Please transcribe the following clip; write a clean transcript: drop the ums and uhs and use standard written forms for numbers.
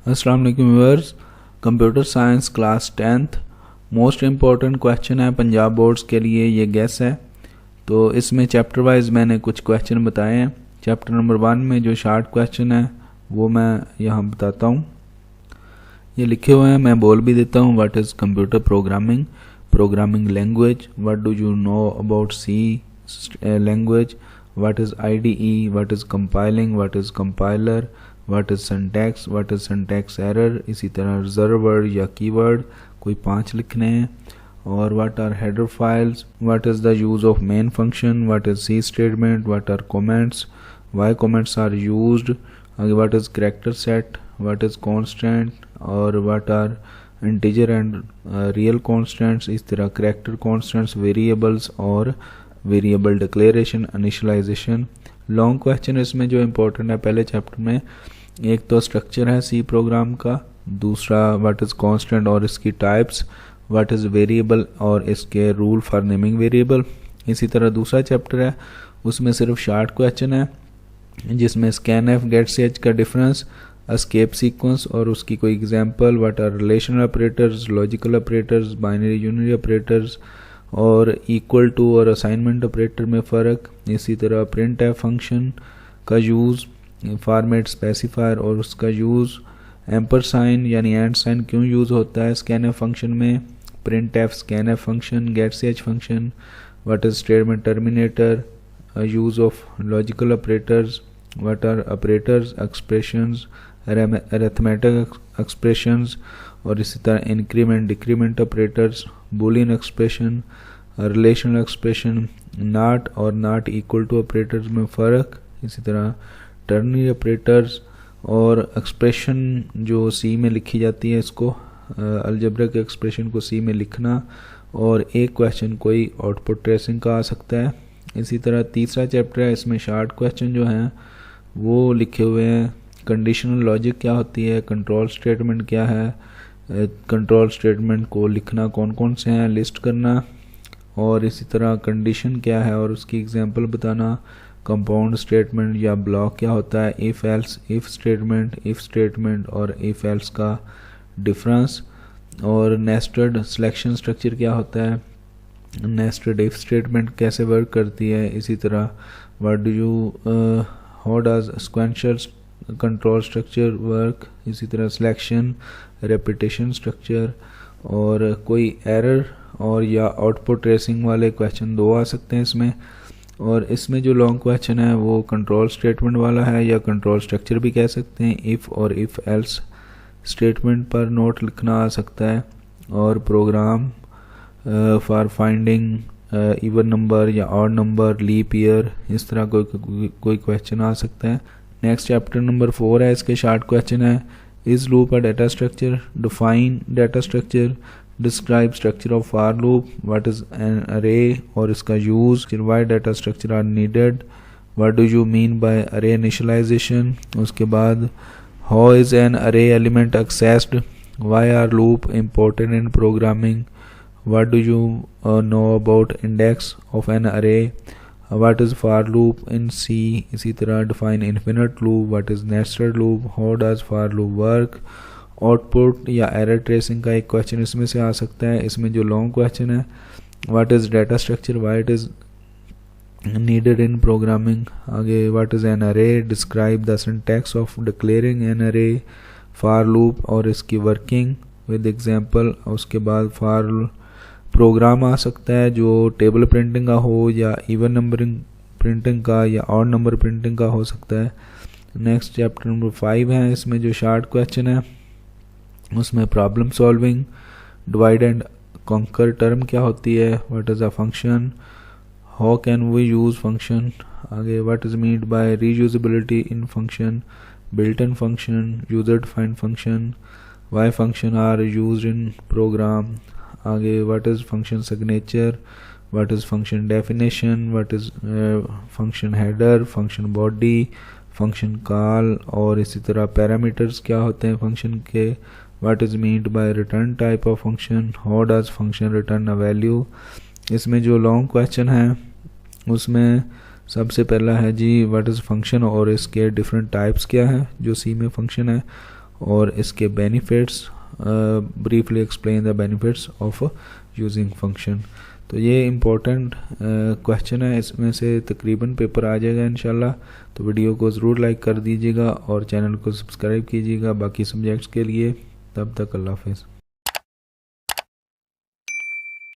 अस्सलाम वालेकुम viewers, computer science class 10th most important question है पंजाब बोर्ड्स के लिए, ये गेस है। तो इसमें चैप्टर वाइज मैंने कुछ क्वेश्चन बताए हैं। चैप्टर नंबर 1 में जो शार्ट क्वेश्चन है वो मैं यहाँ बताता हूँ, ये लिखे हुए हैं, मैं बोल भी देता हूँ। What is computer programming, programming language, what do you know about C language, what is IDE, what is compiling, what is compiler, what is syntax, what is syntax error. इसी तरह रिजर्व वर्ड या keyword कोई 5 लिखने हैं। और what are header files, what is the use of main function, what is C statement, what are comments, why comments are used, आगे what is character set, what is constant और what are integer and real constants. इस तरह character constants, variables और variable declaration, initialization. Long question इसमें जो important है पहले chapter में, एक तो स्ट्रक्चर है सी प्रोग्राम का, दूसरा व्हाट इज़ कांस्टेंट और इसकी टाइप्स, व्हाट इज़ वेरिएबल और इसके रूल फॉर नेमिंग वेरिएबल। इसी तरह दूसरा चैप्टर है उसमें सिर्फ शार्ट क्वेश्चन है जिसमें स्कैन एफ गेट ch का डिफरेंस, एस्केप सीक्वेंस और उसकी कोई example, what are relational operators, logical operators, binary unary operators और इक्वल टू और असाइनमेंट ऑपरेटर में फ़र्क। इसी तरह प्रिंट एफ फंक्शन का यूज़, फॉर्मेट स्पेसिफायर और उसका यूज़, एम्पर साइन यानी एंड साइन क्यों यूज़ होता है स्कैन एफ फंक्शन में, printf scanf function, get ch function, what is statement terminator, use of logical operators, what are operators, expressions, arithmetic expressions और इसी तरह increment decrement operators, boolean expression, relational expression, not और not equal to operators में फ़र्क, इसी तरह ternary operators और expression जो सी में लिखी जाती है इसको अलजेब्रिक एक्सप्रेशन को सी में लिखना, और एक क्वेश्चन कोई आउटपुट ट्रेसिंग का आ सकता है। इसी तरह तीसरा चैप्टर है, इसमें शार्ट क्वेश्चन जो हैं वो लिखे हुए हैं। कंडीशनल लॉजिक क्या होती है, कंट्रोल स्टेटमेंट क्या है, कंट्रोल स्टेटमेंट को लिखना कौन कौन से हैं लिस्ट करना, और इसी तरह कंडीशन क्या है और उसकी एग्जांपल बताना, कंपाउंड स्टेटमेंट या ब्लॉक क्या होता है, इफ़ एल्स इफ़ स्टेटमेंट और इफ़ एल्स का डिफरेंस, और नेस्टेड सिलेक्शन स्ट्रक्चर क्या होता है, नेस्टेड इफ स्टेटमेंट कैसे वर्क करती है। इसी तरह what do you how does sequential control structure work, इसी तरह सिलेक्शन, रेपिटेशन स्ट्रक्चर, और कोई एरर और या आउटपुट ट्रेसिंग वाले क्वेश्चन 2 आ सकते हैं इसमें। और इसमें जो लॉन्ग क्वेश्चन है वो कंट्रोल स्टेटमेंट वाला है या कंट्रोल स्ट्रक्चर भी कह सकते हैं, इफ़ और इफ़ एल्स स्टेटमेंट पर नोट लिखना आ सकता है, और program for finding even number या ऑड नंबर, लीप ईयर, इस तरह कोई क्वेश्चन आ सकता है। नेक्स्ट चैप्टर नंबर 4 है, इसके शार्ट क्वेश्चन है, is loop a data structure, define data structure, describe structure of for loop, what is an array और इसका use, why data structure are needed, what do you mean by array initialization, उसके बाद how is an array element accessed, why are loop important in programming, what do you know about index of an array, what is for loop in C, इसी तरह define infinite loop, what is nested loop, how does for loop work, output या error tracing का एक question इसमें से आ सकता है। इसमें जो लॉन्ग क्वेश्चन है, what is data structure, why it is needed in programming, आगे what is an array, describe the syntax of declaring an array, for loop और इसकी वर्किंग विद एग्जांपल, उसके बाद फॉर प्रोग्राम आ सकता है जो टेबल प्रिंटिंग का हो या इवन नंबरिंग प्रिंटिंग का या ऑड नंबर प्रिंटिंग का हो सकता है। नेक्स्ट चैप्टर नंबर 5 है, इसमें जो शार्ट क्वेश्चन है उसमें problem solving, divide and conquer term क्या होती है, what is a function, how can we use function, आगे what is meant by reusability in function, built in function, user defined function, why function are used in program, आगे what is function signature, what is function definition, what is function header, function body, function call, और इसी तरह parameters क्या होते हैं function के, what is meant bye return type of function, how does function return a value. इसमें जो long question है उसमें सबसे पहला है जी व्हाट इज़ फंक्शन और इसके डिफरेंट टाइप्स क्या हैं जो सी में फंक्शन है, और इसके benefits, briefly explain the benefits of using function. तो ये इम्पोर्टेंट क्वेश्चन है, इसमें से तकरीबन पेपर आ जाएगा इंशाल्लाह। तो वीडियो को ज़रूर लाइक कर दीजिएगा और चैनल को सब्सक्राइब कीजिएगा बाकी सब्जेक्ट्स के लिए। तब तक अल्लाह हाफ़िज़।